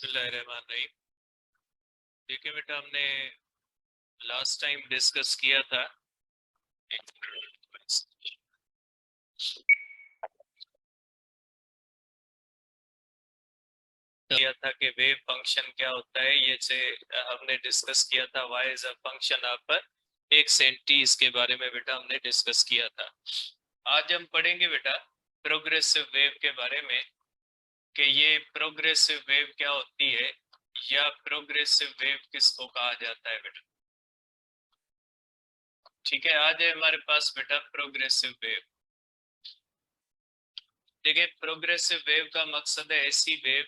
बिस्मिल्लाहिर्रहमानिर्रहीम। देखिए बेटा, हमने लास्ट टाइम डिस्कस किया था कि वेव फंक्शन क्या होता है। ये से हमने डिस्कस किया था y is a function of x and T. इसके बारे में बेटा हमने डिस्कस किया था। आज हम पढ़ेंगे बेटा प्रोग्रेसिव वेव के बारे में कि ये प्रोग्रेसिव वेव क्या होती है या प्रोग्रेसिव वेव किसको कहा जाता है बेटा। ठीक है, आज है हमारे पास बेटा प्रोग्रेसिव वेव। देखिए, प्रोग्रेसिव वेव का मकसद है ऐसी वेव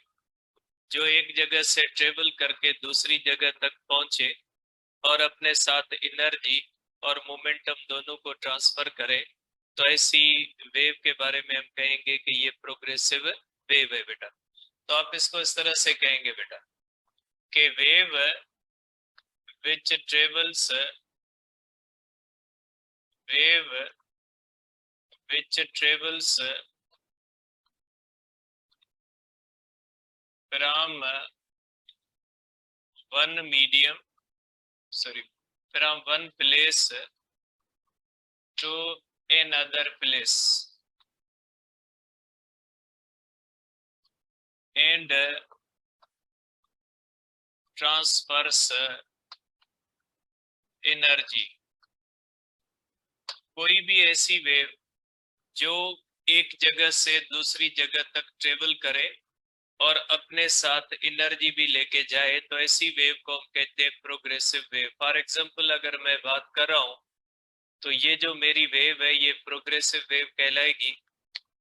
जो एक जगह से ट्रेवल करके दूसरी जगह तक पहुंचे और अपने साथ एनर्जी और मोमेंटम दोनों को ट्रांसफर करे। तो ऐसी वेव के बारे में हम कहेंगे कि ये प्रोग्रेसिव वेव है बेटा। तो आप इसको इस तरह से कहेंगे बेटा कि wave which travels wave which travels from one medium from one place to another place and transfers energy। कोई भी ऐसी वेव जो एक जगह से दूसरी जगह तक ट्रेवल करे और अपने साथ एनर्जी भी लेके जाए, तो ऐसी वेव को हम कहते हैं प्रोग्रेसिव वेव। फॉर एग्जांपल, अगर मैं बात कर रहा हूं तो ये जो मेरी वेव है ये प्रोग्रेसिव वेव कहलाएगी,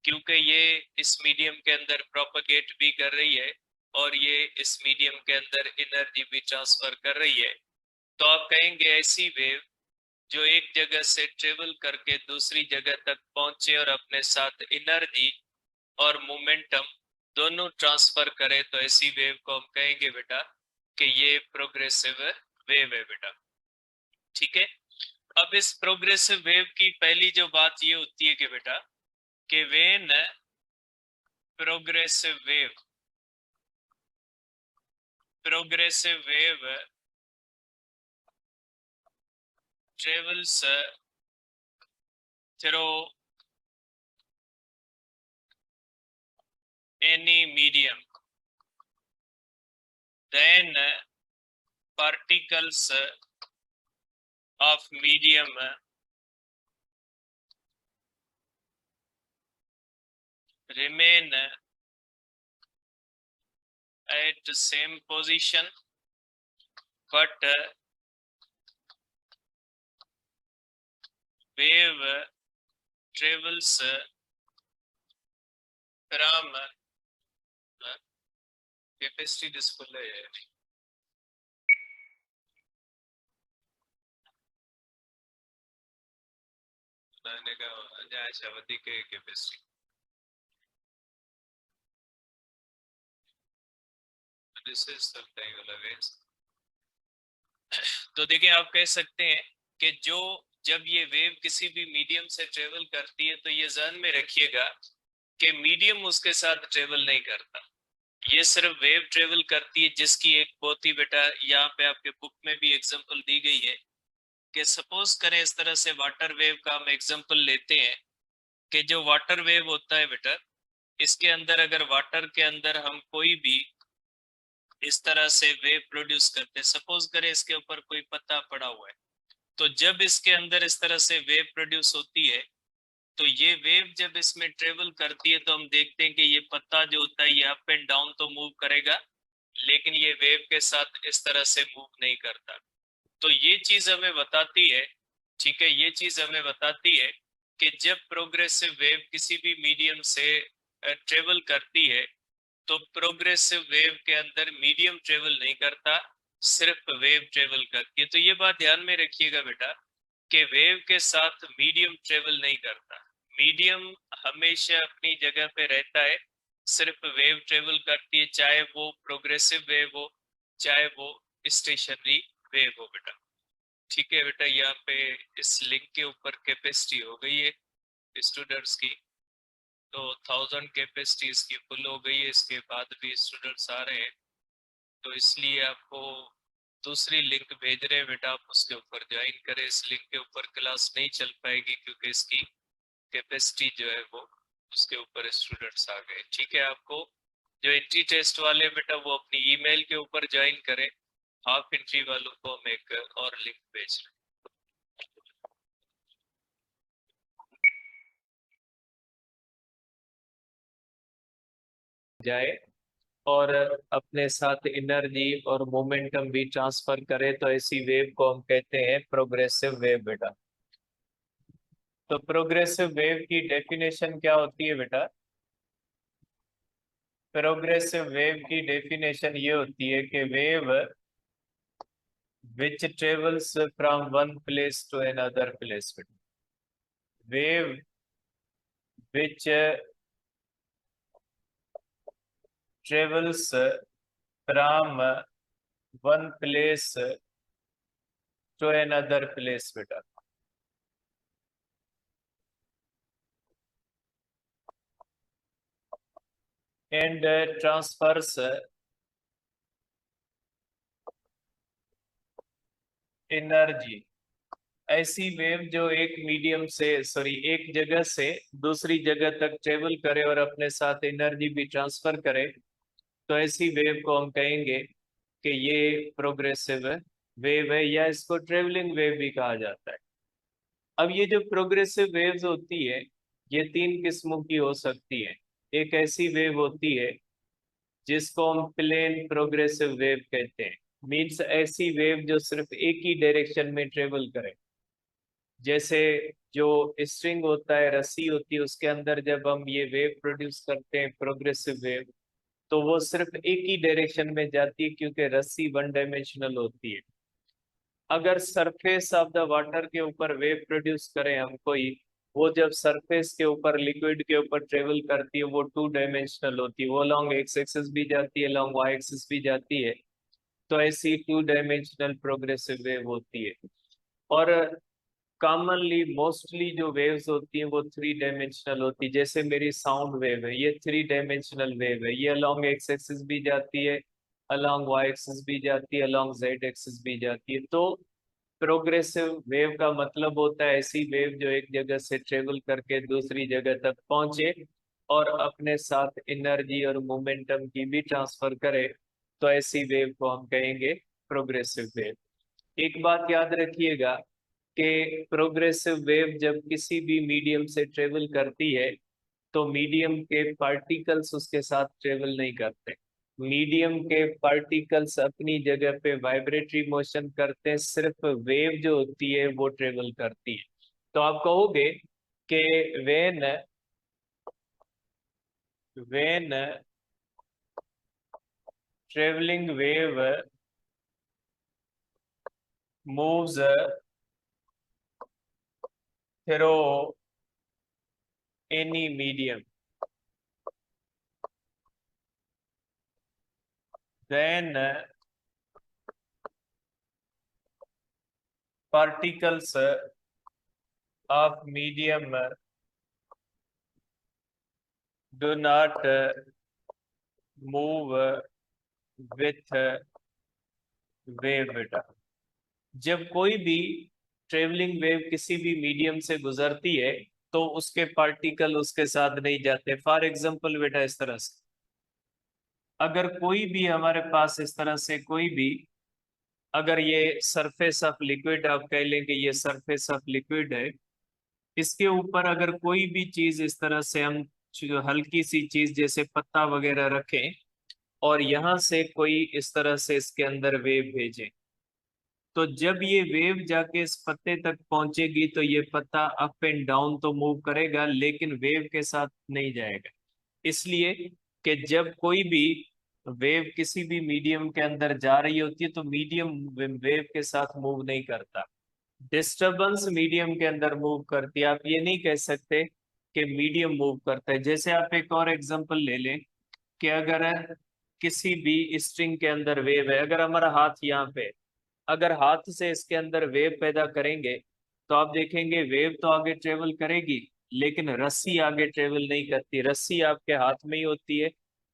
क्योंकि ये इस मीडियम के अंदर प्रोपगेट भी कर रही है और ये इस मीडियम के अंदर एनर्जी भी ट्रांसफर कर रही है। तो आप कहेंगे ऐसी वेव जो एक जगह से ट्रेवल करके दूसरी जगह तक पहुंचे और अपने साथ एनर्जी और मोमेंटम दोनों ट्रांसफर करे, तो ऐसी वेव को हम कहेंगे बेटा कि ये प्रोग्रेसिव वेव है बेटा। ठीक है, अब इस प्रोग्रेसिव वेव की पहली जो बात ये होती है कि बेटा कि when progressive wave travels through any medium, then particles of medium remain at the same position, but wave travels from capacity display के कैपेसिटी। तो देखिए, आप कह सकते हैं कि जब ये वेव किसी भी मीडियम से ट्रेवल करती है तो ये ध्यान में रखिएगा कि मीडियम उसके साथ ट्रेवल नहीं करता। ये सिर्फ वेव ट्रेवल करती है, जिसकी एक बहुत ही बेटा यहाँ पे आपके बुक में भी एग्जांपल दी गई है कि सपोज करें इस तरह से वाटर वेव का हम एग्जांपल लेते हैं कि जो वाटर वेव होता है बेटा, इसके अंदर अगर वाटर के अंदर हम कोई भी इस तरह से वेव प्रोड्यूस करते हैं, सपोज करें इसके ऊपर कोई पत्ता पड़ा हुआ है, तो जब इसके अंदर इस तरह से वेव प्रोड्यूस होती है तो ये वेव जब इसमें ट्रेवल करती है तो हम देखते हैं कि ये पत्ता जो होता है ये अप एंड डाउन तो मूव करेगा, लेकिन ये वेव के साथ इस तरह से मूव नहीं करता। तो ये चीज हमें बताती है, ठीक है, ये चीज हमें बताती है कि जब प्रोग्रेसिव वेव किसी भी मीडियम से ट्रेवल करती है तो प्रोग्रेसिव वेव के अंदर मीडियम ट्रेवल नहीं करता, सिर्फ वेव ट्रेवल करती है। तो ये बात ध्यान में रखिएगा बेटा कि वेव के साथ मीडियम ट्रेवल नहीं करता, मीडियम हमेशा अपनी जगह पे रहता है, सिर्फ वेव ट्रेवल करती है, चाहे वो प्रोग्रेसिव वेव हो चाहे वो स्टेशनरी वेव हो बेटा। ठीक है बेटा, यहाँ पे इस लिंक के ऊपर कैपेसिटी हो गई है स्टूडेंट्स की, तो 1000 कैपेसिटी इसकी फुल हो गई है। इसके बाद भी स्टूडेंट्स आ रहे हैं तो इसलिए आपको दूसरी लिंक भेज रहे हैं बेटा, आप उसके ऊपर ज्वाइन करें। इस लिंक के ऊपर क्लास नहीं चल पाएगी क्योंकि इसकी कैपेसिटी जो है वो उसके ऊपर स्टूडेंट्स आ गए। ठीक है, आपको जो एंट्री टेस्ट वाले बेटा वो अपनी ईमेल के ऊपर ज्वाइन करें। हाफ एंट्री वालों को हम एक और लिंक भेज रहे हैं। जाए और अपने साथ एनर्जी और मोमेंटम भी ट्रांसफर करे तो ऐसी वेव को हम कहते हैं प्रोग्रेसिव वेव बेटा। तो प्रोग्रेसिव वेव की डेफिनेशन क्या होती है बेटा? प्रोग्रेसिव वेव की डेफिनेशन ये होती है कि wave which travels from one place to another place, wave which travels from one place to another place बेटा। and transfers energy. ऐसी वेव जो एक मीडियम से एक जगह से दूसरी जगह तक ट्रेवल करे और अपने साथ एनर्जी भी ट्रांसफर करे, तो ऐसी वेव को हम कहेंगे कि ये प्रोग्रेसिव वेव है, या इसको ट्रेवलिंग वेव भी कहा जाता है। अब ये जो प्रोग्रेसिव वेव्स होती है ये तीन किस्मों की हो सकती है। एक ऐसी वेव होती है जिसको हम प्लेन प्रोग्रेसिव वेव कहते हैं, मीन्स ऐसी वेव जो सिर्फ एक ही डायरेक्शन में ट्रेवल करे। जैसे जो स्ट्रिंग होता है, रस्सी होती है, उसके अंदर जब हम ये वेव प्रोड्यूस करते हैं प्रोग्रेसिव वेव, तो वो सिर्फ एक ही डायरेक्शन में जाती है क्योंकि रस्सी वन डायमेंशनल होती है। अगर सरफेस ऑफ द वाटर के ऊपर वेव प्रोड्यूस करें हम कोई, वो जब सरफेस के ऊपर लिक्विड के ऊपर ट्रेवल करती है वो टू डायमेंशनल होती है, वो लॉन्ग एक्स एक्सिस भी जाती है, लॉन्ग वाई एक्सिस भी जाती है। तो ऐसी टू डायमेंशनल प्रोग्रेसिव वेव होती है। और कॉमनली मोस्टली जो वेव्स होती हैं वो थ्री डायमेंशनल होती है। जैसे मेरी साउंड वेव है, ये थ्री डायमेंशनल वेव है, ये अलॉन्ग एक्स एक्सिस भी जाती है, अलॉन्ग वाई एक्सिस भी जाती है, अलॉन्ग जेड एक्सिस भी जाती है। तो प्रोग्रेसिव वेव का मतलब होता है ऐसी वेव जो एक जगह से ट्रेवल करके दूसरी जगह तक पहुंचे और अपने साथ एनर्जी और मोमेंटम की भी ट्रांसफर करे, तो ऐसी वेव को हम कहेंगे प्रोग्रेसिव वेव। एक बात याद रखिएगा कि प्रोग्रेसिव वेव जब किसी भी मीडियम से ट्रेवल करती है तो मीडियम के पार्टिकल्स उसके साथ ट्रेवल नहीं करते। मीडियम के पार्टिकल्स अपनी जगह पे वाइब्रेटरी मोशन करते हैं, सिर्फ वेव जो होती है वो ट्रेवल करती है। तो आप कहोगे कि when when travelling wave moves through any medium, then particles of medium do not move with wave बेटा। जब कोई भी ट्रेवलिंग वेव किसी भी मीडियम से गुजरती है तो उसके पार्टिकल उसके साथ नहीं जाते। फॉर एग्जांपल बेटा, इस तरह से अगर कोई भी हमारे पास इस तरह से कोई भी, अगर ये सरफेस ऑफ लिक्विड आप कह लें कि ये सरफेस ऑफ लिक्विड है, इसके ऊपर अगर कोई भी चीज इस तरह से हम हल्की सी चीज जैसे पत्ता वगैरह रखें और यहाँ से कोई इस तरह से इसके अंदर वेव भेजें, तो जब ये वेव जाके इस पत्ते तक पहुंचेगी तो ये पत्ता अप एंड डाउन तो मूव करेगा लेकिन वेव के साथ नहीं जाएगा। इसलिए कि जब कोई भी वेव किसी भी मीडियम के अंदर जा रही होती है तो मीडियम वेव के साथ मूव नहीं करता, डिस्टरबेंस मीडियम के अंदर मूव करती है। आप ये नहीं कह सकते कि मीडियम मूव करता है। जैसे आप एक और एग्जांपल ले लें कि अगर किसी भी स्ट्रिंग के अंदर वेव है, अगर हमारा हाथ यहाँ पे, अगर हाथ से इसके अंदर वेव पैदा करेंगे तो आप देखेंगे वेव तो आगे ट्रेवल करेगी लेकिन रस्सी आगे ट्रेवल नहीं करती, रस्सी आपके हाथ में ही होती है।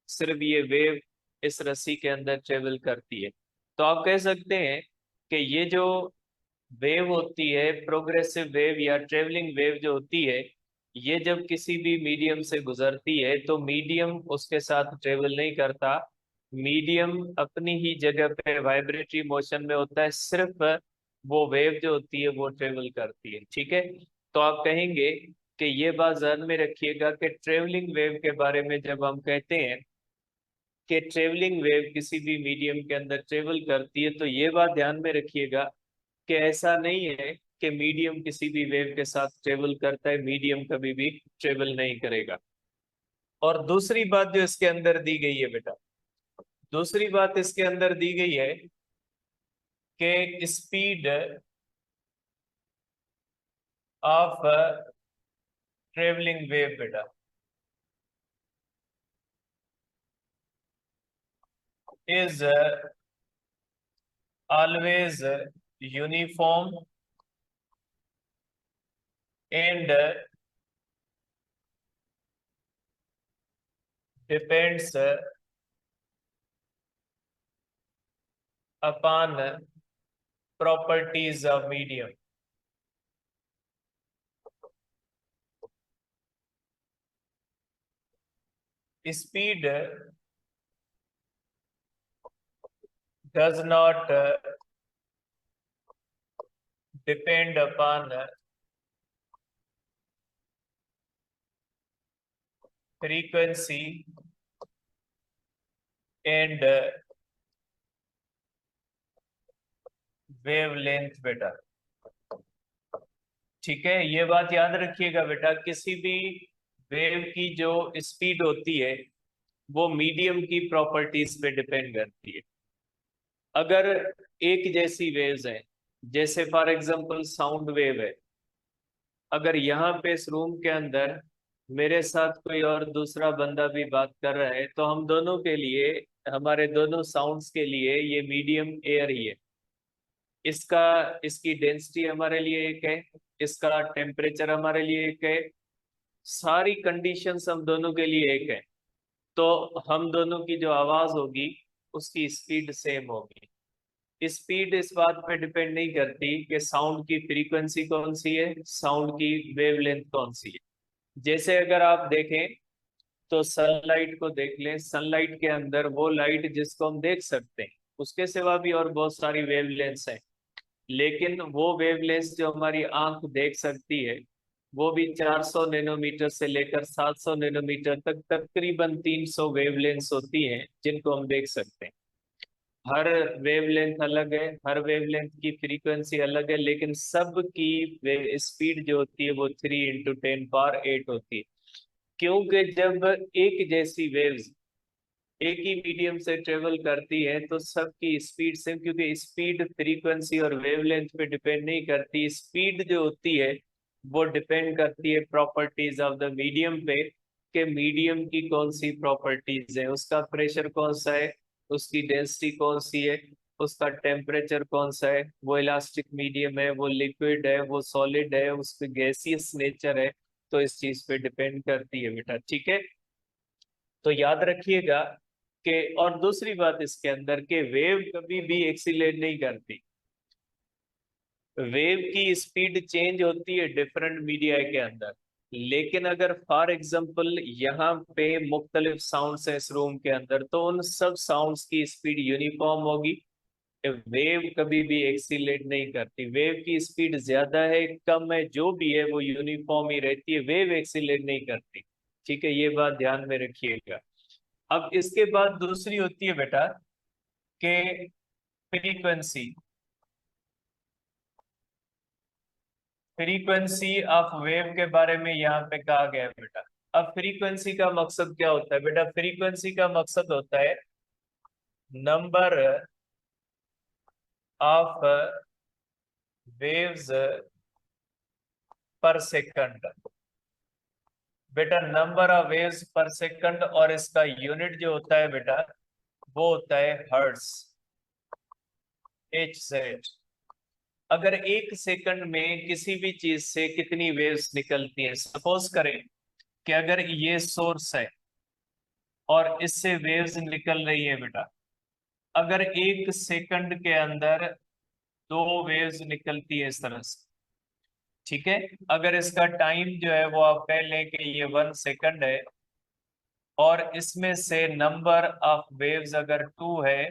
सिर्फ ये वेव इस रस्सी के अंदर ट्रेवल करती है। तो आप कह सकते हैं कि ये जो वेव होती है, प्रोग्रेसिव वेव या ट्रेवलिंग वेव जो होती है, ये जब किसी भी मीडियम से गुजरती है तो मीडियम उसके साथ ट्रेवल नहीं करता। मीडियम अपनी ही जगह पे वाइब्रेटरी मोशन में होता है, सिर्फ वो वेव जो होती है वो ट्रेवल करती है। ठीक है, तो आप कहेंगे कि ये बात ध्यान में रखिएगा कि ट्रेवलिंग वेव के बारे में जब हम कहते हैं कि ट्रेवलिंग वेव किसी भी मीडियम के अंदर ट्रेवल करती है, तो ये बात ध्यान में रखिएगा कि ऐसा नहीं है कि मीडियम किसी भी वेव के साथ ट्रेवल करता है, मीडियम कभी भी ट्रेवल नहीं करेगा। और दूसरी बात जो इसके अंदर दी गई है बेटा, दूसरी बात इसके अंदर दी गई है कि स्पीड ऑफ ट्रेवलिंग वेव बेटा is always uniform and depends upon properties of medium. Speed does not depend upon frequency and wavelength बेटा। ठीक है, ये बात याद रखिएगा बेटा, किसी भी वेव की जो स्पीड होती है वो मीडियम की प्रॉपर्टीज पे डिपेंड करती है। अगर एक जैसी वेव्स हैं, जैसे फॉर एग्जांपल साउंड वेव है, अगर यहाँ पे इस रूम के अंदर मेरे साथ कोई और दूसरा बंदा भी बात कर रहा है, तो हम दोनों के लिए, हमारे दोनों साउंड्स के लिए ये मीडियम एयर ही है। इसका इसकी डेंसिटी हमारे लिए एक है, इसका टेम्परेचर हमारे लिए एक है, सारी कंडीशंस हम दोनों के लिए एक है। तो हम दोनों की जो आवाज होगी उसकी स्पीड सेम होगी। स्पीड इस बात पे डिपेंड नहीं करती कि साउंड की फ्रीक्वेंसी कौन सी है, साउंड की वेवलेंथ कौन सी है। जैसे अगर आप देखें तो सनलाइट को देख लें, सनलाइट के अंदर वो लाइट जिसको हम देख सकते हैं, उसके सिवा भी और बहुत सारी वेवलेंथ्स हैं, लेकिन वो वेवलेंथ जो हमारी आंख देख सकती है वो भी 400 नैनोमीटर से लेकर 700 नैनोमीटर तक, तकरीबन 300 वेवलेंथ्स होती हैं जिनको हम देख सकते हैं। हर वेवलेंथ अलग है, हर वेवलेंथ की फ्रीक्वेंसी अलग है, लेकिन सब की स्पीड जो होती है वो 3 × 10⁸ होती है। क्योंकि जब एक जैसी वेव्स एक ही मीडियम से ट्रेवल करती है तो सबकी स्पीड सेम, क्योंकि स्पीड फ्रीक्वेंसी और वेवलेंथ पे डिपेंड नहीं करती। स्पीड जो होती है वो डिपेंड करती है प्रॉपर्टीज ऑफ द मीडियम पे, कि मीडियम की कौन सी प्रॉपर्टीज है, उसका प्रेशर कौन सा है, उसकी डेंसिटी कौन सी है, उसका टेम्परेचर कौन सा है, वो इलास्टिक मीडियम है, वो लिक्विड है, वो सॉलिड है, उसकी गैसियस नेचर है। तो इस चीज पे डिपेंड करती है बेटा। ठीक है, तो याद रखिएगा कि, और दूसरी बात इसके अंदर के वेव कभी भी एक्सीलरेट नहीं करती। वेव की स्पीड चेंज होती है डिफरेंट मीडिया के अंदर, लेकिन अगर फॉर एग्जांपल यहाँ पे मुख्तलिफ साउंड्स हैं इस रूम के अंदर, तो उन सब साउंड्स की स्पीड यूनिफॉर्म होगी। वेव कभी भी एक्सीलरेट नहीं करती। वेव की स्पीड ज्यादा है कम है जो भी है वो यूनिफॉर्म ही रहती है, वेव एक्सीलरेट नहीं करती। ठीक है, ये बात ध्यान में रखिएगा। अब इसके बाद दूसरी होती है बेटा कि फ्रीक्वेंसी, फ्रीक्वेंसी ऑफ वेव के बारे में यहाँ पे कहा गया है बेटा। अब फ्रीक्वेंसी का मकसद क्या होता है बेटा? फ्रीक्वेंसी का मकसद होता है नंबर ऑफ वेव्स पर सेकंड। बेटा नंबर ऑफ वेव्स पर सेकंड, और इसका यूनिट जो होता है बेटा वो होता है हर्ट्ज, HZ। अगर एक सेकंड में किसी भी चीज से कितनी वेव्स निकलती हैं, सपोज करें कि अगर ये सोर्स है और इससे वेव्स निकल रही है बेटा। अगर 1 सेकंड के अंदर 2 वेव्स निकलती है इस तरह से, ठीक है। अगर इसका टाइम जो है वो आप कह लें कि ये 1 सेकंड है, और इसमें से नंबर ऑफ वेव्स अगर 2 है,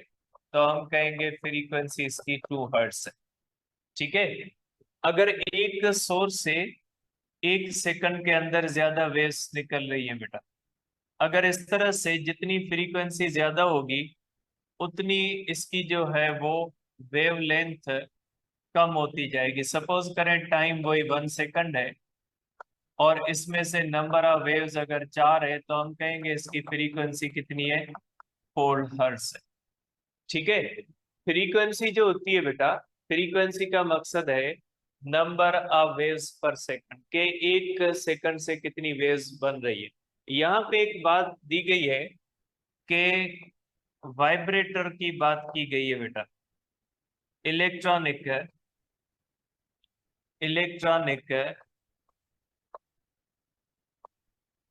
तो हम कहेंगे फ्रीक्वेंसी इसकी 2 हर्ट्ज है, ठीक है। अगर एक सोर्स से 1 सेकंड के अंदर ज्यादा वेव्स निकल रही है बेटा, अगर इस तरह से जितनी फ्रीक्वेंसी ज्यादा होगी उतनी इसकी जो है वो वेव लेंथ कम होती जाएगी। सपोज करें टाइम वही 1 सेकंड है, और इसमें से नंबर ऑफ वेव्स अगर 4 है, तो हम कहेंगे इसकी फ्रीक्वेंसी कितनी है, 4 हर्ट्ज है, ठीक है। फ्रीक्वेंसी जो होती है बेटा, फ्रीक्वेंसी का मकसद है नंबर ऑफ वेव्स पर सेकंड, के 1 सेकंड से कितनी वेव्स बन रही है। यहाँ पे एक बात दी गई है कि वाइब्रेटर की बात की गई है बेटा। इलेक्ट्रॉनिक इलेक्ट्रॉनिक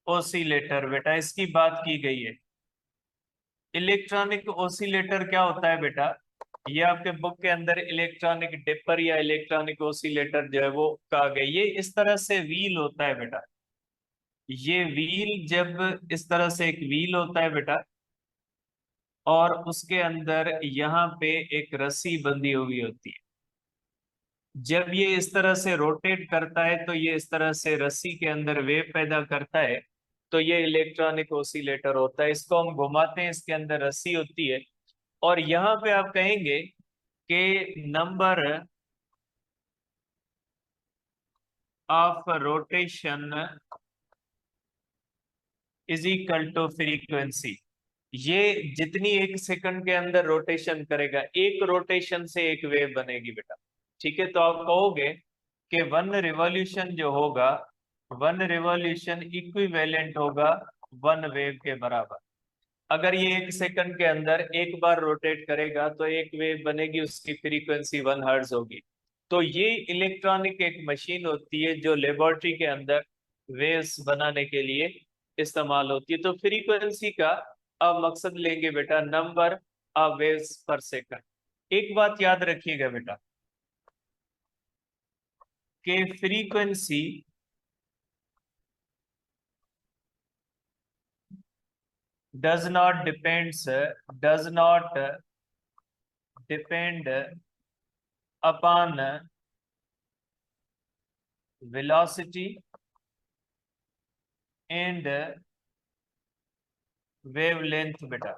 ओसिलेटर बेटा, इसकी बात की गई है। इलेक्ट्रॉनिक ओसिलेटर क्या होता है बेटा, ये आपके बुक के अंदर इलेक्ट्रॉनिक डिपर या इलेक्ट्रॉनिक ओसिलेटर जो है वो कहा गया। ये इस तरह से व्हील होता है बेटा। ये व्हील जब इस तरह से एक व्हील होता है बेटा, और उसके अंदर यहाँ पे एक रस्सी बंधी हुई होती है। जब ये इस तरह से रोटेट करता है तो ये इस तरह से रस्सी के अंदर वेव पैदा करता है, तो ये इलेक्ट्रॉनिक ओसिलेटर होता है। इसको हम घुमाते हैं, इसके अंदर रस्सी होती है, और यहाँ पे आप कहेंगे कि number of rotation is equal to frequency. ये जितनी 1 सेकंड के अंदर रोटेशन करेगा, एक रोटेशन से एक वेव बनेगी बेटा, ठीक है। तो आप कहोगे कि 1 रिवॉल्यूशन जो होगा, 1 रिवॉल्यूशन इक्विवेलेंट होगा 1 वेव के बराबर। अगर ये 1 सेकंड के अंदर एक बार रोटेट करेगा तो एक वेव बनेगी, उसकी फ्रीक्वेंसी 1 हर्ट्ज होगी। तो ये इलेक्ट्रॉनिक एक मशीन होती है जो लेबोरेटरी के अंदर वेव्स बनाने के लिए इस्तेमाल होती है। तो फ्रीक्वेंसी का अब मकसद लेंगे बेटा नंबर ऑफ वेव्स पर सेकंड। एक बात याद रखिएगा बेटा कि frequency does not depend upon velocity and wavelength बेटा।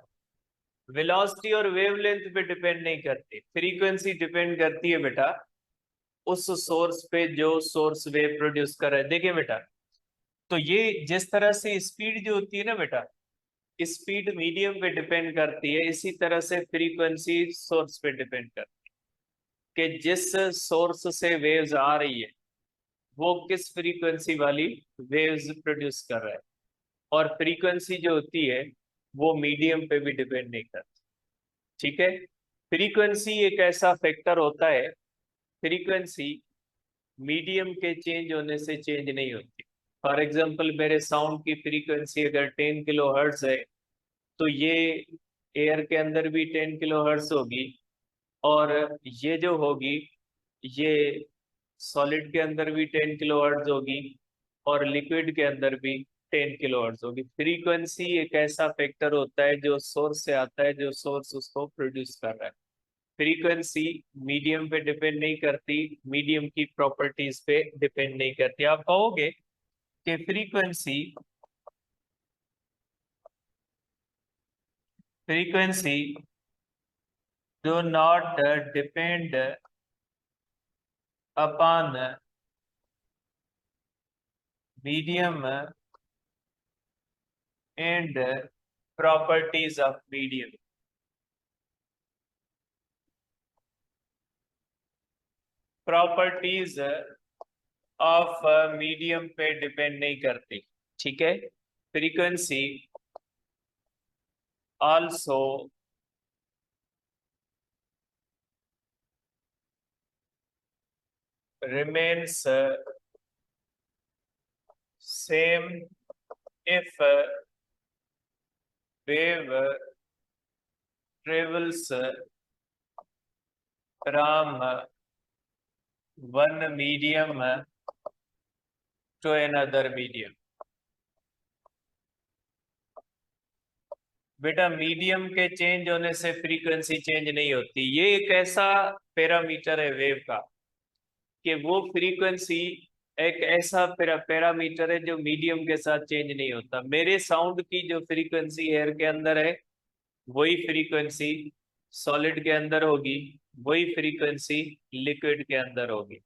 वेलोसिटी और वेवलेंथ पे डिपेंड नहीं करती, फ्रीक्वेंसी डिपेंड करती है बेटा उस सोर्स पे जो सोर्स वेव प्रोड्यूस कर रहा है। देखिए बेटा, तो ये जिस तरह से स्पीड जो होती है ना बेटा, स्पीड मीडियम पे डिपेंड करती है, इसी तरह से फ्रीक्वेंसी सोर्स पे डिपेंड करती है कि जिस सोर्स से वेव्स आ रही है वो किस फ्रीक्वेंसी वाली वेव्स प्रोड्यूस कर रहा है। और फ्रीक्वेंसी जो होती है वो मीडियम पे भी डिपेंड नहीं करती, ठीक है। फ्रीक्वेंसी एक ऐसा फैक्टर होता है, फ्रीक्वेंसी मीडियम के चेंज होने से चेंज नहीं होती। फॉर एग्जांपल, मेरे साउंड की फ्रीक्वेंसी अगर 10 किलो हर्ट्ज है, तो ये एयर के अंदर भी 10 किलो हर्ट्ज होगी, और ये जो होगी ये सॉलिड के अंदर भी 10 किलो हर्ट्ज होगी, और लिक्विड के अंदर भी 10 किलो हर्ट्ज होगी। फ्रीक्वेंसी एक ऐसा फैक्टर होता है जो सोर्स से आता है, जो सोर्स उसको प्रोड्यूस कर रहा है। फ्रीक्वेंसी मीडियम पे डिपेंड नहीं करती, मीडियम की प्रॉपर्टीज पे डिपेंड नहीं करती। आप कहोगे कि frequency do not depend upon medium and properties of medium। Properties of medium पे डिपेंड नहीं करती, ठीक है। Frequency also remains same if wave travels from one medium to another medium। बेटा मीडियम के चेंज होने से फ्रीक्वेंसी चेंज नहीं होती। ये एक ऐसा पैरामीटर है वेव का कि वो फ्रीक्वेंसी एक ऐसा पैरामीटर है जो मीडियम के साथ चेंज नहीं होता। मेरे साउंड की जो फ्रीक्वेंसी एयर के अंदर है वही फ्रीक्वेंसी सॉलिड के अंदर होगी, वही फ्रीक्वेंसी लिक्विड के अंदर होगी।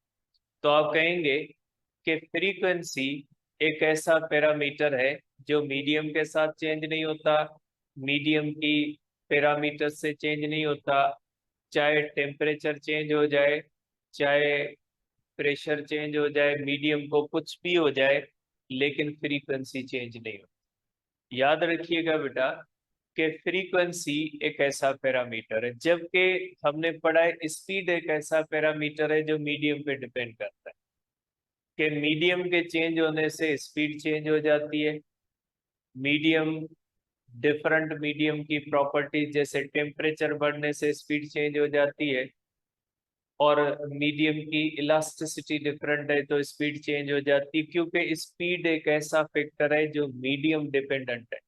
तो आप कहेंगे कि फ्रीक्वेंसी एक ऐसा पैरामीटर है जो मीडियम के साथ चेंज नहीं होता, मीडियम की पैरामीटर से चेंज नहीं होता, चाहे टेम्परेचर चेंज हो जाए, चाहे प्रेशर चेंज हो जाए, मीडियम को कुछ भी हो जाए, लेकिन फ्रीक्वेंसी चेंज नहीं होती। याद रखिएगा बेटा कि फ्रीक्वेंसी एक ऐसा पैरामीटर है, जबकि हमने पढ़ा है स्पीड एक ऐसा पैरामीटर है जो मीडियम पे डिपेंड करता है कि मीडियम के चेंज होने से स्पीड चेंज हो जाती है। मीडियम डिफरेंट मीडियम की प्रॉपर्टीज जैसे टेम्परेचर बढ़ने से स्पीड चेंज हो जाती है, और मीडियम की इलास्टिसिटी डिफरेंट है तो स्पीड चेंज हो जाती है, क्योंकि स्पीड एक ऐसा फैक्टर है जो मीडियम डिपेंडेंट है।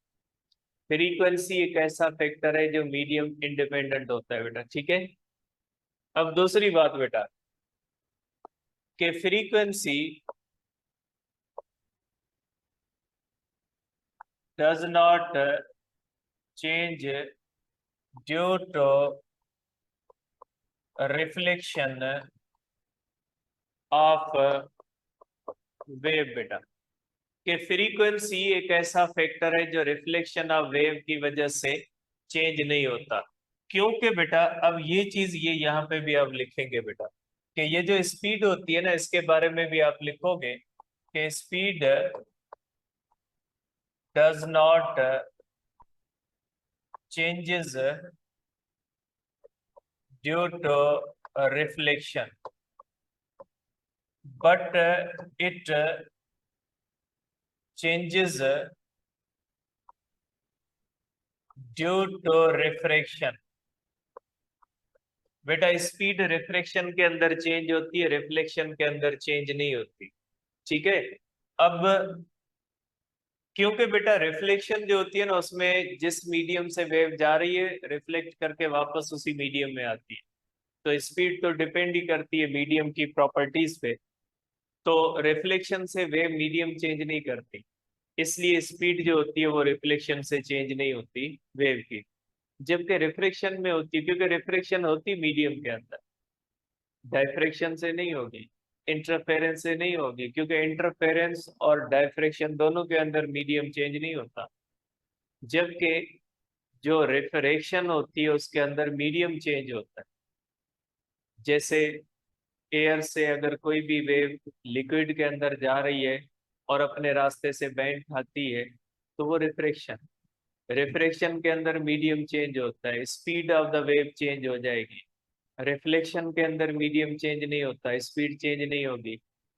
फ्रीक्वेंसी एक ऐसा फैक्टर है जो मीडियम इंडिपेंडेंट होता है बेटा। ठीक है, अब दूसरी बात बेटा कि frequency does not change due to reflection of wave बेटा। कि फ्रीक्वेंसी एक ऐसा फैक्टर है जो रिफ्लेक्शन ऑफ वेव की वजह से चेंज नहीं होता। क्योंकि बेटा अब ये चीज ये यहाँ पे भी आप लिखेंगे बेटा कि ये जो स्पीड होती है ना, इसके बारे में भी आप लिखोगे कि speed does not changes due to reflection, but it changes due to refraction. बेटा स्पीड रिफ्रैक्शन के अंदर चेंज होती है, रिफ्लेक्शन के अंदर चेंज नहीं होती। ठीक है, अब क्योंकि बेटा रिफ्लेक्शन जो होती है ना, उसमें जिस मीडियम से वेव जा रही है रिफ्लेक्ट करके वापस उसी मीडियम में आती है, तो स्पीड तो डिपेंड ही करती है मीडियम की प्रॉपर्टीज पे। तो रिफ्लेक्शन से वेव मीडियम चेंज नहीं करती, इसलिए स्पीड जो होती है वो रिफ्लेक्शन से चेंज नहीं होती वेव की, जबकि रिफ्रैक्शन में होती है, क्योंकि रिफ्रैक्शन होती मीडियम के अंदर, डायफ्रैक्शन से नहीं होगी, इंटरफेरेंस से नहीं होगी, क्योंकि इंटरफेरेंस और डायफ्रैक्शन दोनों के अंदर मीडियम चेंज नहीं होता। जबकि जो रिफ्रैक्शन होती है उसके अंदर मीडियम चेंज होता है। जैसे एयर से अगर कोई भी वेव लिक्विड के अंदर जा रही है और अपने रास्ते से बैंड खाती है तो वो रिफ्रैक्शन, रिफ्रैक्शन के अंदर मीडियम चेंज होता है, speed of the wave change हो जाएगी। रिफ्लेक्शन के अंदर मीडियम चेंज नहीं होता, स्पीड चेंज नहीं होगी।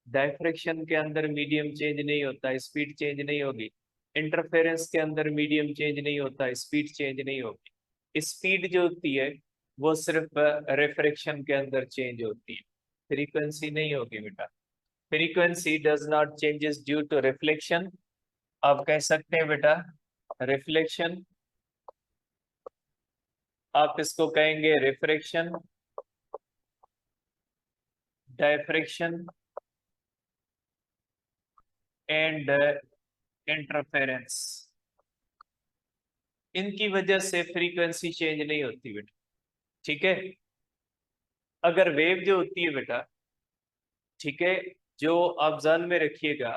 डायफ्रैक्शन के अंदर मीडियम चेंज नहीं होता, स्पीड चेंज नहीं होगी। इंटरफेरेंस के अंदर मीडियम चेंज नहीं होता, स्पीड चेंज नहीं होगी। स्पीड जो होती है वो सिर्फ रिफ्रैक्शन के अंदर चेंज होती है, फ्रीक्वेंसी नहीं होगी बेटा। Frequency does not changes due to reflection. आप कह सकते हैं बेटा रिफ्लेक्शन, आप इसको कहेंगे रिफ्रैक्शन, डायफ्रैक्शन एंड इंटरफेरेंस। इनकी वजह से फ्रीक्वेंसी चेंज नहीं होती बेटा। ठीक है, अगर वेव जो होती है बेटा, ठीक है, जो आप ध्यान में रखिएगा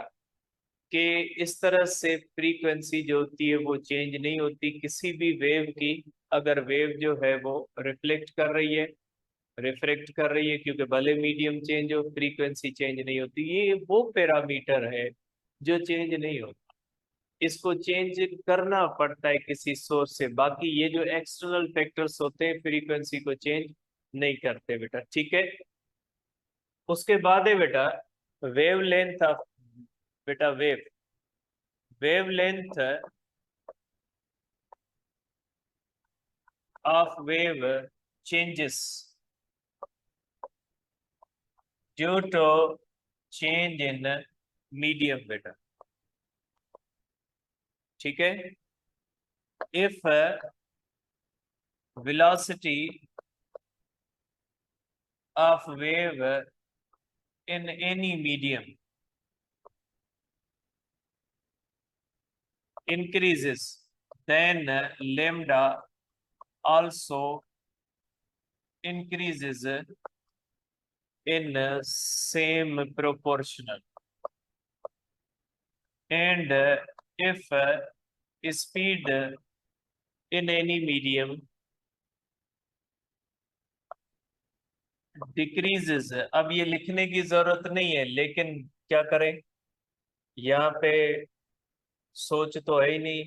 कि इस तरह से फ्रीक्वेंसी जो होती है वो चेंज नहीं होती किसी भी वेव की। अगर वेव जो है वो रिफ्लेक्ट कर रही है, रिफ्रेक्ट कर रही है, क्योंकि भले मीडियम चेंज हो फ्रीक्वेंसी चेंज नहीं होती। ये वो पैरामीटर है जो चेंज नहीं होता, इसको चेंज करना पड़ता है किसी सोर्स से। बाकी ये जो एक्सटर्नल फैक्टर्स होते हैं फ्रीक्वेंसी को चेंज नहीं करते बेटा। ठीक है, उसके बाद है बेटा वेव लेंथ ऑफ, बेटा wave length of wave changes due to change in medium beta. ठीक है, if velocity of wave in any medium increases, then lambda also increases in same proportional. And if speed in any medium decreases, अब ये लिखने की जरूरत नहीं है, लेकिन क्या करें, यहाँ पे सोच तो है ही नहीं,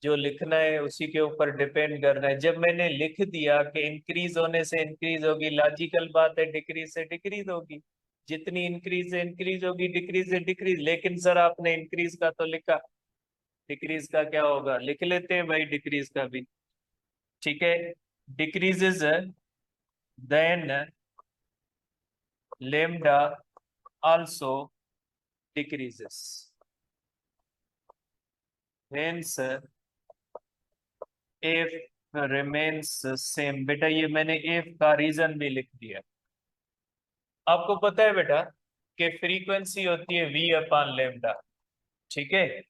जो लिखना है उसी के ऊपर डिपेंड करना है। जब मैंने लिख दिया कि इंक्रीज होने से इंक्रीज होगी, लॉजिकल बात है डिक्रीज से डिक्रीज होगी, जितनी इंक्रीज से इंक्रीज होगी डिक्रीज से डिक्रीज। लेकिन सर आपने इंक्रीज का तो लिखा, डिक्रीज का क्या होगा, लिख लेते हैं भाई डिक्रीज का भी। ठीक है, decreases then lambda also decreases, hence F remains same. बेटा ये मैंने एफ का रीजन भी लिख दिया। आपको पता है बेटा कि फ्रीक्वेंसी होती है वी अपान लेम्डा। ठीक है,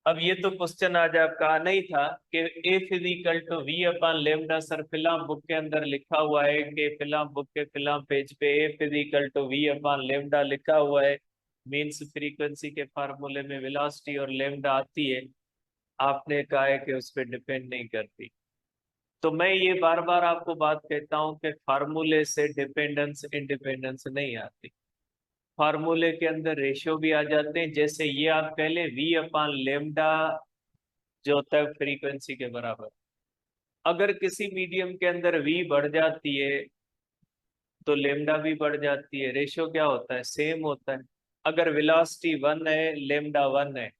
अब ये तो क्वेश्चन आज आपका आना ही था कि F is equal to V upon lambda. Sir फिलहाल बुक के अंदर लिखा हुआ है कि फिलहाल बुक के फिलहाल पेज पे F is equal to V upon lambda लिखा हुआ है। मीन्स फ्रीक्वेंसी के फार्मूले में वेलोसिटी और लेम्डा आती है, आपने कहा है कि उस पर डिपेंड नहीं करती। तो मैं ये बार बार आपको बात कहता हूं कि फार्मूले से डिपेंडेंस इंडिपेंडेंस नहीं आती, फार्मूले के अंदर रेशियो भी आ जाते हैं। जैसे ये आप कह लें वी अपान लेम्डा जो होता है फ्रीक्वेंसी के बराबर। अगर किसी मीडियम के अंदर वी बढ़ जाती है तो लेम्डा भी बढ़ जाती है, रेशियो क्या होता है, सेम होता है। अगर वेलोसिटी 1 है, लेम्डा 1 है,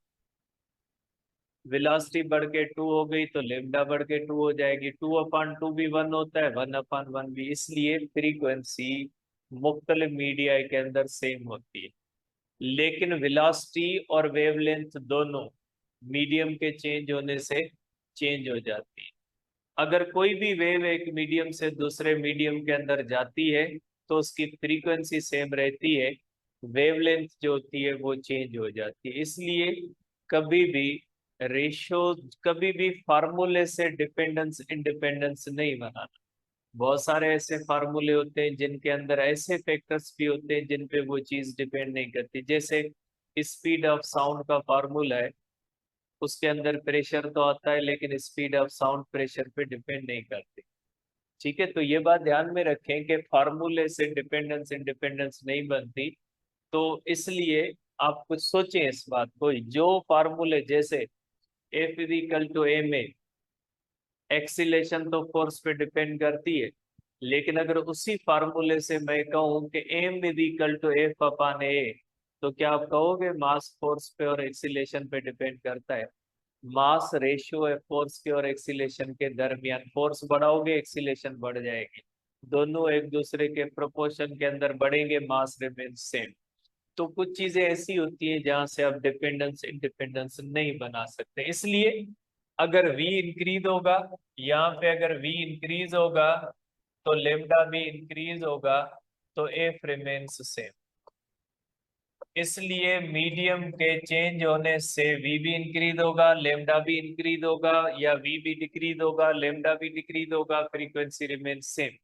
वेलोसिटी बढ़ के 2 हो गई तो लेम्डा बढ़ के 2 हो जाएगी। 2/2 भी 1 होता है, 1/1 भी। इसलिए फ्रीक्वेंसी मुख्तलिफ मीडिया के अंदर सेम होती है, लेकिन वेलोसिटी और वेवलेंथ दोनों मीडियम के चेंज होने से चेंज हो जाती है। अगर कोई भी वेव एक मीडियम से दूसरे मीडियम के अंदर जाती है तो उसकी फ्रीक्वेंसी सेम रहती है, वेवलेंथ जो होती है वो चेंज हो जाती है। इसलिए कभी भी रेशियो, कभी भी फार्मूले से डिपेंडेंस इंडिपेंडेंस नहीं बनाना। बहुत सारे ऐसे फार्मूले होते हैं जिनके अंदर ऐसे फैक्टर्स भी होते हैं जिन पे वो चीज डिपेंड नहीं करती। जैसे स्पीड ऑफ साउंड का फार्मूला है, उसके अंदर प्रेशर तो आता है लेकिन स्पीड ऑफ साउंड प्रेशर पे डिपेंड नहीं करती। ठीक है, तो ये बात ध्यान में रखें कि फार्मूले से डिपेंडेंस इंडिपेंडेंस नहीं बनती। तो इसलिए आप कुछ सोचें इस बात को, जो फार्मूले जैसे एफ इज इक्वल टू ए में एक्सीलेशन तो फोर्स पे डिपेंड करती है, लेकिन अगर उसी फार्मूले से मैं कहूं कि M is equal to F upon A, तो क्या आप कहोगे मास फोर्स पे और एक्सीलेशन पे डिपेंड करता है? मास रेशियो है फोर्स के और एक्सीलेशन के दरमियान, फोर्स बढ़ाओगे एक्सीलेशन बढ़ जाएगी, दोनों एक दूसरे के प्रोपोर्शन के अंदर बढ़ेंगे, मास रिमेन सेम। तो कुछ चीजें ऐसी होती हैं जहां से आप डिपेंडेंस इंडिपेंडेंस नहीं बना सकते। इसलिए अगर v इंक्रीज होगा, यहाँ पे अगर v इंक्रीज होगा तो लेम्डा भी इंक्रीज होगा, तो एफ रिमेन्स सेम। इसलिए मीडियम के चेंज होने से वी भी इंक्रीज होगा, लेम्डा भी इंक्रीज होगा, या वी भी डिक्रीज होगा, लेम्डा भी डिक्रीज होगा, फ्रीक्वेंसी रिमेन सेम।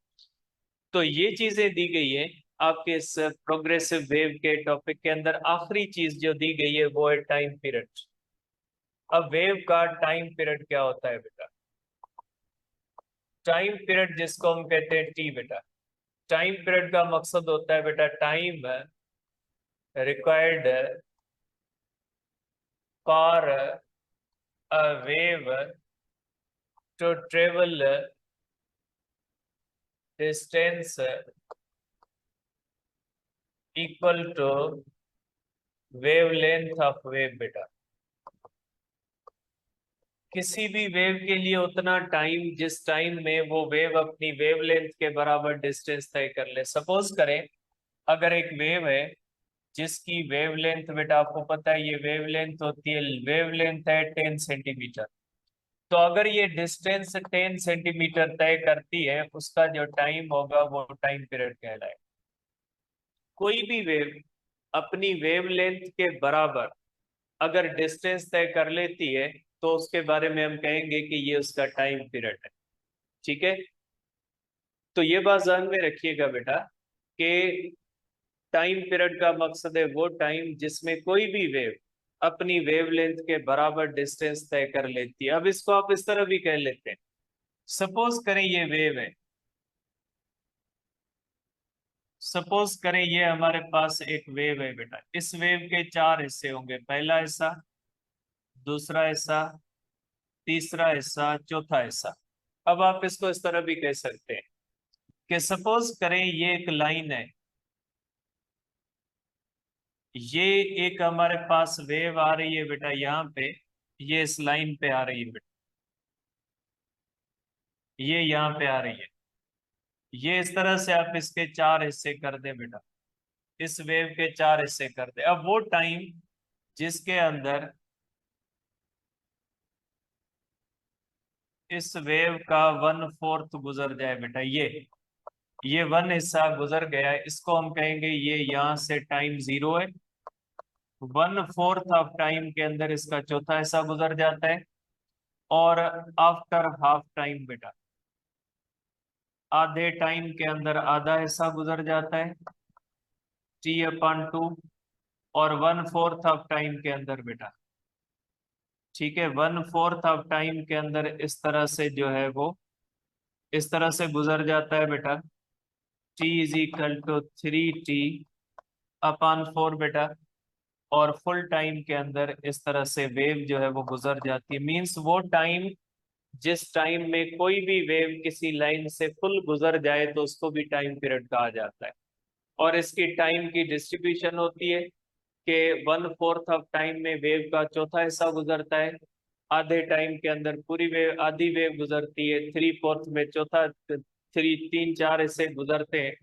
तो ये चीजें दी गई है आपके इस प्रोग्रेसिव वेव के टॉपिक के अंदर। आखिरी चीज जो दी गई है वो है टाइम पीरियड। अब वेव का टाइम पीरियड क्या होता है बेटा? टाइम पीरियड जिसको हम कहते हैं टी बेटा, टाइम पीरियड का मकसद होता है बेटा time required for a wave to travel distance equal to wave length of wave बेटा। किसी भी वेव के लिए उतना टाइम जिस टाइम में वो वेव अपनी वेवलेंथ के बराबर डिस्टेंस तय कर ले। सपोज करें अगर एक वेव है जिसकी वेवलेंथ, बेटा आपको पता है ये वेवलेंथ होती है, वेवलेंथ है 10 सेंटीमीटर। तो अगर ये डिस्टेंस 10 सेंटीमीटर तय करती है, उसका जो टाइम होगा वो टाइम पीरियड कहलाएगा। कोई भी वेव अपनी वेवलेंथ के बराबर अगर डिस्टेंस तय कर लेती है तो उसके बारे में हम कहेंगे कि ये उसका टाइम पीरियड है। ठीक है, तो ये बात ध्यान में रखिएगा बेटा कि टाइम पीरियड का मकसद है वो टाइम जिसमें कोई भी वेव अपनी वेवलेंथ के बराबर डिस्टेंस तय कर लेती है। अब इसको आप इस तरह भी कह लेते हैं, सपोज करें ये वेव है, सपोज करें ये हमारे पास एक वेव है बेटा। इस वेव के 4 हिस्से होंगे, पहला हिस्सा, दूसरा हिस्सा, तीसरा हिस्सा, चौथा हिस्सा। अब आप इसको इस तरह भी कह सकते हैं कि सपोज करें ये एक लाइन है, ये एक हमारे पास वेव आ रही है बेटा यहाँ पे, ये इस लाइन पे आ रही है बेटा, ये यहाँ पे आ रही है। ये इस तरह से आप इसके 4 हिस्से कर दे बेटा, इस वेव के 4 हिस्से कर दे। अब वो टाइम जिसके अंदर इस वेव का 1/4 गुजर जाए बेटा, ये 1 हिस्सा गुजर गया है, इसको हम कहेंगे ये यहाँ से टाइम 0 है। 1/4 ऑफ टाइम के अंदर इसका चौथा हिस्सा गुजर जाता है। और आफ्टर हाफ टाइम बेटा, आधे टाइम के अंदर आधा हिस्सा गुजर जाता है, T/2। और 1/4 ऑफ टाइम के अंदर बेटा, ठीक है, 1/4 ऑफ टाइम के अंदर इस तरह से जो है वो इस तरह से गुजर जाता है बेटा, T = 3T/4 बेटा। और फुल टाइम के अंदर इस तरह से वेव जो है वो गुजर जाती है। मींस वो टाइम जिस टाइम में कोई भी वेव किसी लाइन से फुल गुजर जाए तो उसको भी टाइम पीरियड कहा जाता है। और इसकी टाइम की डिस्ट्रीब्यूशन होती है कि 1/4 ऑफ टाइम में वेव का चौथा हिस्सा गुजरता है, आधे टाइम के अंदर पूरी वेव, आधी वेव गुजरती है, 3/4 में चौथा, 3 3 4 हिस्से गुजरते हैं,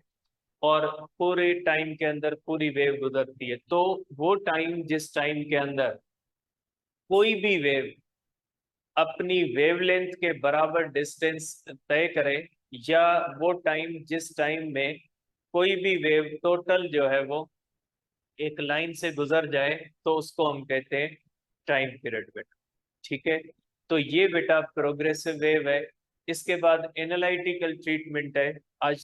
और पूरे टाइम के अंदर पूरी वेव गुजरती है। तो वो टाइम जिस टाइम के अंदर कोई भी वेव अपनी वेवलेंथ के बराबर डिस्टेंस तय करे, या वो टाइम जिस टाइम में कोई भी वेव टोटल जो है वो एक लाइन से गुजर जाए, तो उसको हम कहते हैं टाइम पीरियड बेटा। ठीक है, तो ये बेटा प्रोग्रेसिव वेव है। इसके बाद एनालिटिकल ट्रीटमेंट है। आज